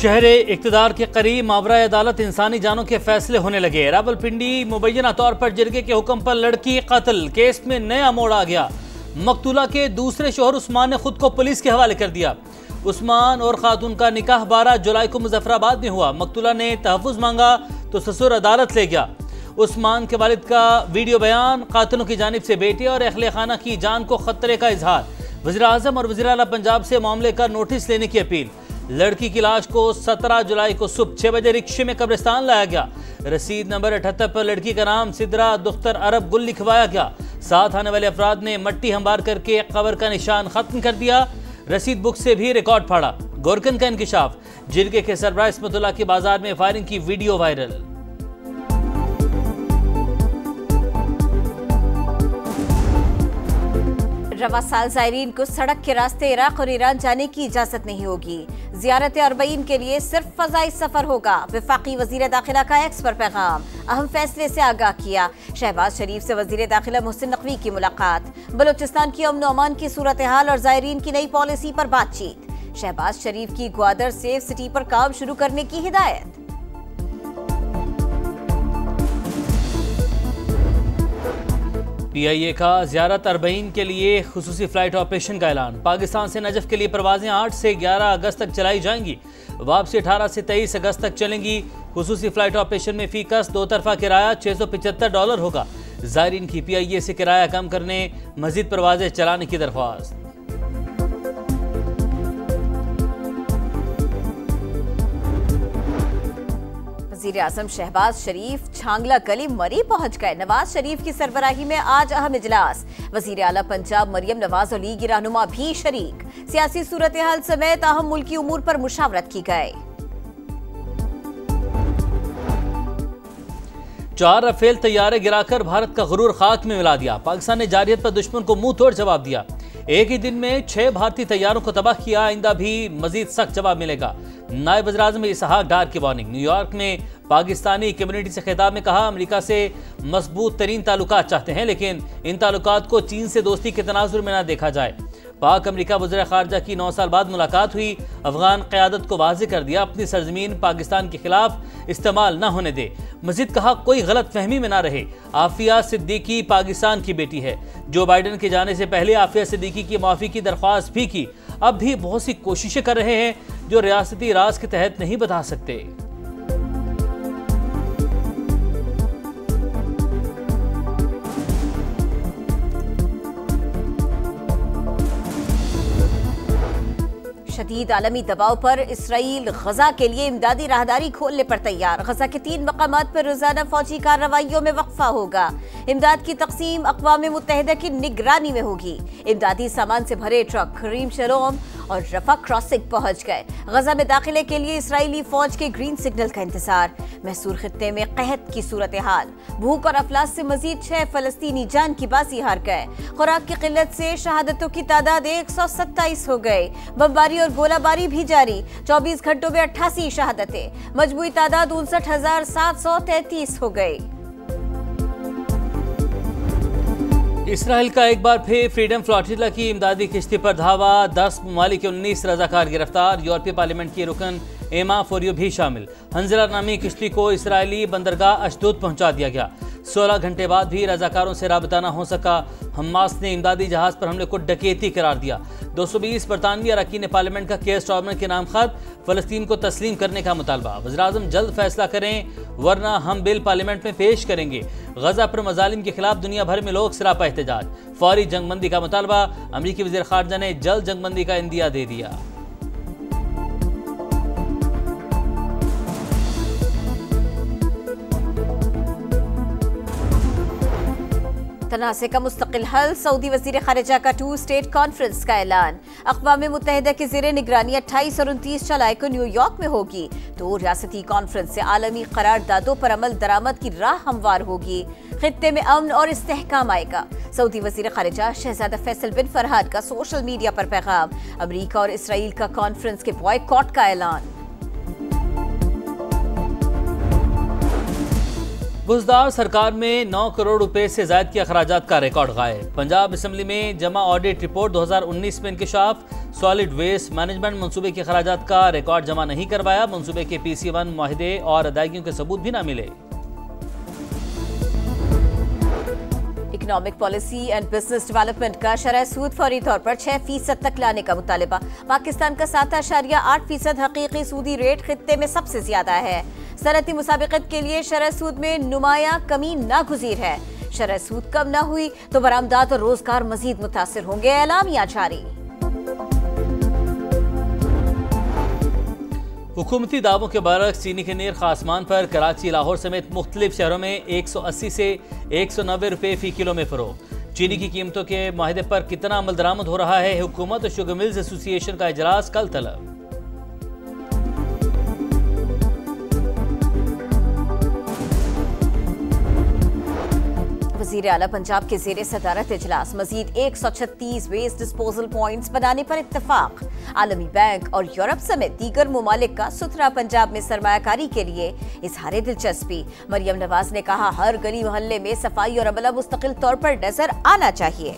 शहरे इक़्तिदार के करीब मावरा अदालत इंसानी जानों के फैसले होने लगे। रावलपिंडी मुबैना तौर पर जिरगे के हुक्म पर लड़की कत्ल केस में नया मोड़ आ गया। मकतूला के दूसरे शोहर उस्मान ने खुद को पुलिस के हवाले कर दिया। उस्मान और खातून का निकाह 12 जुलाई को मुजफ्फराबाद में हुआ। मकतूला ने तहफ़्फ़ुज़ मांगा तो ससुर अदालत ले गया। उस्मान के वालिद का वीडियो बयान, कातिलों की जानिब से बेटे और अहले खाना की जान को खतरे का इजहार। वज़ीर आज़म और वज़ीर आला पंजाब से मामले का नोटिस लेने की अपील। लड़की की लाश को 17 जुलाई को सुबह 6 बजे रिक्शे में कब्रिस्तान लाया गया। रसीद नंबर 78 पर लड़की का नाम सिद्रा दुख्तर अरब गुल लिखवाया गया। साथ आने वाले अफराद ने मट्टी हमवार करके कब्र का निशान खत्म कर दिया। रसीद बुक से भी रिकॉर्ड फाड़ा। गोरकन का इंकिशाफ। जिरगे के सरबराह इस्मतुल्लाह की बाजार में फायरिंग की वीडियो वायरल। रवा साल ज़ायरीन को सड़क के रास्ते इराक और ईरान जाने की इजाजत नहीं होगी। ज़ियारत अरबईन के लिए सिर्फ फ़ज़ाई सफ़र होगा। वफ़ाक़ी वज़ीर दाखिला का एक्स पर पैगाम, अहम फैसले से आगाह किया। शहबाज शरीफ से वज़ीर दाखिला मोहसिन नकवी की मुलाकात। बलूचिस्तान की अमन अमान की सूरत हाल और ज़ायरीन की नई पॉलिसी पर बातचीत। शहबाज शरीफ की ग्वादर सेफ सिटी पर काम शुरू करने की हिदायत। PIA का ज़ियारत अरबईन के लिए खुसूसी फ्लाइट ऑपरेशन का ऐलान। पाकिस्तान से नजफ के लिए परवाजें 8 से 11 अगस्त तक चलाई जाएंगी। वापसी 18 से 23 अगस्त तक चलेंगी। खुसूसी फ्लाइट ऑपरेशन में फी कस 2 तरफा किराया $675 होगा। ज़ायरीन की PIA से किराया कम करने, मजीद परवाजें चलाने की दरख्वास्त। वज़ीर आज़म शहबाज शरीफ छांगला गली मरी पहुंच गए। नवाज शरीफ की सरबराही में आज अहम इजलास। वज़ीर आला पंजाब मरियम नवाज और लीगी रहनुमा भी शरीक। सियासी सूरत हाल समेत अहम मुल्की उमूर पर मुशावरत की गई। 4 रफेल तैयारे गिराकर भारत का गुरूर खाक में मिला दिया। पाकिस्तान ने जारहियत पर दुश्मन को मुंह तोड़ जवाब दिया। एक ही दिन में 6 भारतीय तैयारों को तबाह किया। आइंदा भी मजीद सख्त जवाब मिलेगा। नायब वज़ीर आज़म इसहाक डार की वार्निंग। न्यूयॉर्क में पाकिस्तानी कम्युनिटी से खिताब में कहा, अमेरिका से मजबूत तरीन ताल्लुकात चाहते हैं, लेकिन इन ताल्लुकात को चीन से दोस्ती के तनाजुर में न देखा जाए। पाक अमेरिका वज़ीर ख़ारजा की 9 साल बाद मुलाकात हुई। अफगान क़यादत को वाज़ेह कर दिया, अपनी सरजमीन पाकिस्तान के खिलाफ इस्तेमाल न होने दे। मज़ीद कहा, कोई गलत फहमी में ना रहे, आफिया सिद्दीकी पाकिस्तान की बेटी है। जो बाइडन के जाने से पहले आफिया सिद्दीकी की माफ़ी की दरख्वास्त भी की। अब भी बहुत सी कोशिशें कर रहे हैं जो रियासती राज के तहत नहीं बता सकते। शदीद आलमी दबाव पर इसराइल गजा के लिए इमदादी राहदारी खोलने पर तैयार। गजा के 3 मकामात पर रोजाना फौजी कार्रवाइयों में वक्फा होगा। इमदाद की तकसीम अक़वाम मुत्तहिदा की निगरानी में होगी। इमदादी सामान से भरे ट्रक करीम शलोम और रफा क्रॉसिंग पहुंच गए। गजा में दाखिले के लिए इसराइली फौज के ग्रीन सिग्नल का इंतजार। महसूर खित्ते में कहत की सूरत हाल। भूख और अफलास से मजीद 6 फलस्तीनी जान की बाजी हार गए। खुराक की किल्लत से शहादतों की तादाद 127 हो गई। बमबारी और गोलाबारी भी जारी। 24 घंटों में 88 शहादतें। मजमूई तादाद 59,733 हो गई। इसराइल का एक बार फिर फ्रीडम फ्लोटिला की इमदादी किश्ती पर धावा। 10 ममालिक के 19 रजाकार गिरफ्तार। यूरोपीय पार्लियामेंट की रुकन एमा फोरियो भी शामिल। हंजला नामी किश्ती को इसराइली बंदरगाह अशदोद पहुंचा दिया गया। 16 घंटे बाद भी रजाकारों से राबता न हो सका। हमास ने इमदादी जहाज पर हमले को डकैती करार दिया। 220 बरतानवी अरकान पार्लियामेंट का केयर स्टार्मर के नाम खत फलस्तीन को तस्लीम करने का मुतालबा। वज़ीर आज़म जल्द फैसला करें वरना हम बिल पार्लियामेंट में पेश करेंगे। गजा पर मजालिम के खिलाफ दुनिया भर में लोग सरापा एहतजाज। फौरी जंगबंदी का मुतालबा। अमरीकी वज़ीर ख़ारजा ने जल्द जंगबंदी का इंदिया दे दिया। तनाज़े का मुस्तकिल हल। सऊदी वज़ीर ख़ारिजा का 2 स्टेट कॉन्फ्रेंस का ऐलान। अक़वाम मुत्तहिदा के ज़ेरे निगरानी 28 और 29 जुलाई को न्यूयॉर्क में होगी। 2 रियासती कॉन्फ्रेंस से आलमी करारदादों पर अमल दरामद की राह हमवार होगी। खित्ते में अमन और इस्तेहकाम आएगा। सऊदी वज़ीर ख़ारिजा शहज़ादा फैसल बिन फरहाद का सोशल मीडिया पर पैगाम। अमरीका और इसराइल का कॉन्फ्रेंस के बॉयकॉट का ऐलान। बुजदार सरकार में 9 करोड़ रुपए से ज्यादा के अखराजात का रिकॉर्ड गायब। पंजाब असेंबली में जमा ऑडिट रिपोर्ट 2019 में इंकशाफ। सॉलिड वेस्ट मैनेजमेंट मंसूबे के अखराजात का रिकॉर्ड जमा नहीं करवाया। मंसूबे के PC1 मुआहदे और अदायगियों के सबूत भी न मिले। Economic policy and business development का शरह सूद फौरी तौर पर 6% तक लाने का मुतालिबा। पाकिस्तान का 7.8% हकीकी सूदी रेट खित्ते में सबसे ज्यादा है। सनती मुसाबिकत के लिए शरह सूद में नुमाया कमी नागुज़ीर है। शरह सूद कम न हुई तो बरामदात और रोजगार मजीद मुतासिर होंगे, एलामिया जारी। हुकूमती दावों के बरक्स चीनी के नर्ख आसमान पर। कराची, लाहौर समेत मुख्तलिफ शहरों में 180 से 190 रुपये फी किलो में फरोख्त। चीनी की कीमतों के माहिदे पर कितना अमल दरामद हो रहा है? हुकूमत और शुगर मिल्स एसोसिएशन का इजलास कल तलब। वज़ीर आला पंजाब के ज़ेरे सदारत इजलास। मजीद 136 वेस्ट डिस्पोजल पॉइंट्स बनाने पर इत्तफाक। आलमी बैंक और यूरोप समेत दीगर मुमालिक का सुथरा पंजाब में सरमायाकारी के लिए इजहार दिलचस्पी। मरियम नवाज ने कहा, हर गली मोहल्ले में सफाई और अमला मुस्तकिल तौर पर नजर आना चाहिए।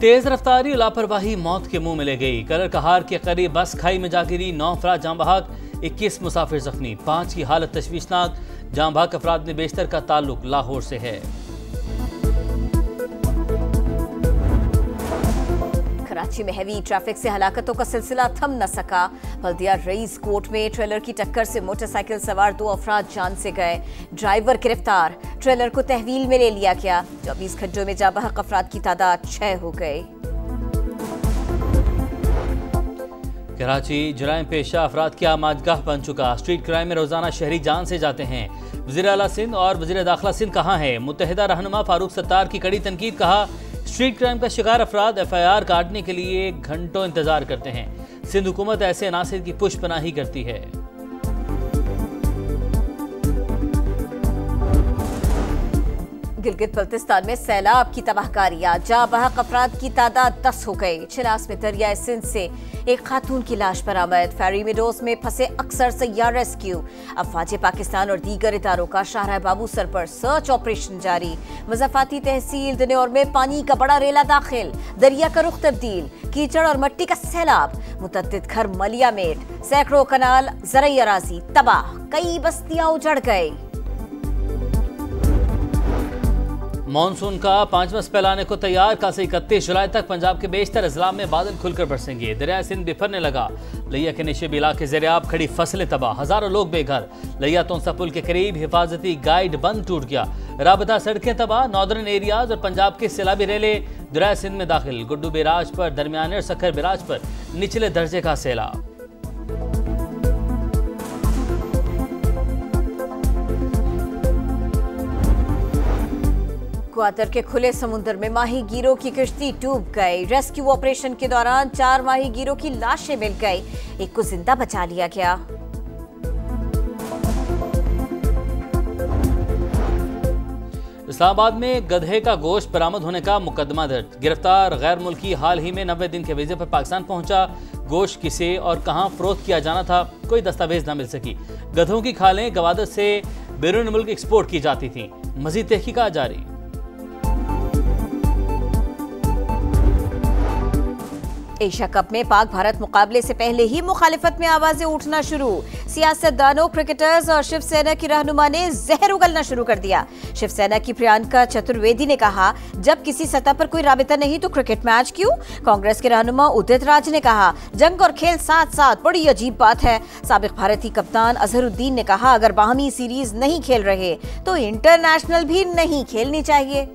तेज रफ्तारी और लापरवाही मौत के मुंह में ले गई। कलर कहार के करीब बस खाई में जा गिरी, 9 अफराद जाँ बहक, 21 मुसाफिर जख्मी, 5 की हालत तशवीशनाक। जाँ बहक अफराद में बेशतर का ताल्लुक लाहौर से है। कराची में हैवी ट्रैफिक से हलाकतों का सिलसिला थम न सका। बल्दिया रईस कोट में ट्रेलर की टक्कर से मोटरसाइकिल सवार 2 अफराद जान से गए। ड्राइवर गिरफ्तार। ट्रेलर को तहवील में ले लिया गया। 24 घंटों में जाँ बहक अफराद की तादाद 6 हो गई। कराची जुराइम पेशा अफराद की आमादगाह बन चुका। स्ट्रीट क्राइम में रोजाना शहरी जान से जाते हैं। वज़ीर आला सिंध और वज़ीर दाखिला सिंध कहाँ हैं? मुत्तहिदा रहनुमा फारूक सत्तार की कड़ी तनकीद। कहा, स्ट्रीट क्राइम का शिकार अफराद FIR काटने के लिए घंटों इंतजार करते हैं। सिंध हुकूमत ऐसे अनासिर की पुष्पनाही करती है। गिलगित बल्तिस्तान में सैलाब की तबाहकारियां। जाँ बहक अफराद की तादाद 10 हो गई। चिनास में दरियाए सिंध से एक खातून की लाश बरामद। फेरी मेडोज में फंसे अक्सर सैयार रेस्क्यू। अफवाज पाकिस्तान और दीगर इदारों का शाहरा बाबू सर पर सर्च ऑपरेशन जारी। मज़ाफाती तहसील दिनौर में पानी का बड़ा रेला दाखिल। दरिया का रुख तब्दील। कीचड़ और मट्टी का सैलाब। मुतअद्दिद घर मलिया मेट। सैकड़ों कनाल ज़रई अराजी तबाह। कई बस्तियां उजड़ गई। मानसून का 5वां स्पेल आने को तैयार। कल से 31 जुलाई तक पंजाब के बेशतर अजला में बादल खुलकर बरसेंगे। दरियाए सिंध बिफरने लगा। लिया के निशेब इलाके ज़ेरे-आब खड़ी फसलें तबाह। हजारों लोग बेघर। लिया तोंसा पुल के करीब हिफाजती गाइड बंद टूट गया। राबता सड़कें तबाह। नॉर्दर्न एरियाज और पंजाब के सैलाबी रेले दरियाए सिंध में दाखिल। गुड्डू बैराज पर, दरमियाने और सखर बैराज पर निचले दर्जे का सैलाब। क्वार्टर के खुले समुद्र में माहीगीरों की किश्ती डूब गई। रेस्क्यू ऑपरेशन के दौरान 4 माहीगीरों की लाशें मिल गई। एक को जिंदा बचा लिया गया। इस्लामाबाद में गधे का गोश्त बरामद होने का मुकदमा दर्ज। गिरफ्तार गैर मुल्की हाल ही में 90 दिन के वीजे पर पाकिस्तान पहुंचा। गोश्त किसे और कहां फरोख्त किया जाना था, कोई दस्तावेज न मिल सकी। गधों की खालें गवादत से बैरून मुल्क एक्सपोर्ट की जाती थीं। मजीद तहकीकात जारी। एशिया कप में पाक भारत मुकाबले से पहले ही मुखालिफत में आवाजें उठना शुरू। सियासतदानों, क्रिकेटर्स और शिवसेना की रहनुमा ने जहर उगलना शुरू कर दिया। शिवसेना की प्रियंका चतुर्वेदी ने कहा, जब किसी सतह पर कोई राबिता नहीं तो क्रिकेट मैच क्यों? कांग्रेस के रहनुमा उदित राज ने कहा, जंग और खेल साथ साथ बड़ी अजीब बात है। साबिक भारतीय कप्तान अजहरुद्दीन ने कहा, अगर बाहमी सीरीज नहीं खेल रहे तो इंटरनेशनल भी नहीं खेलनी चाहिए।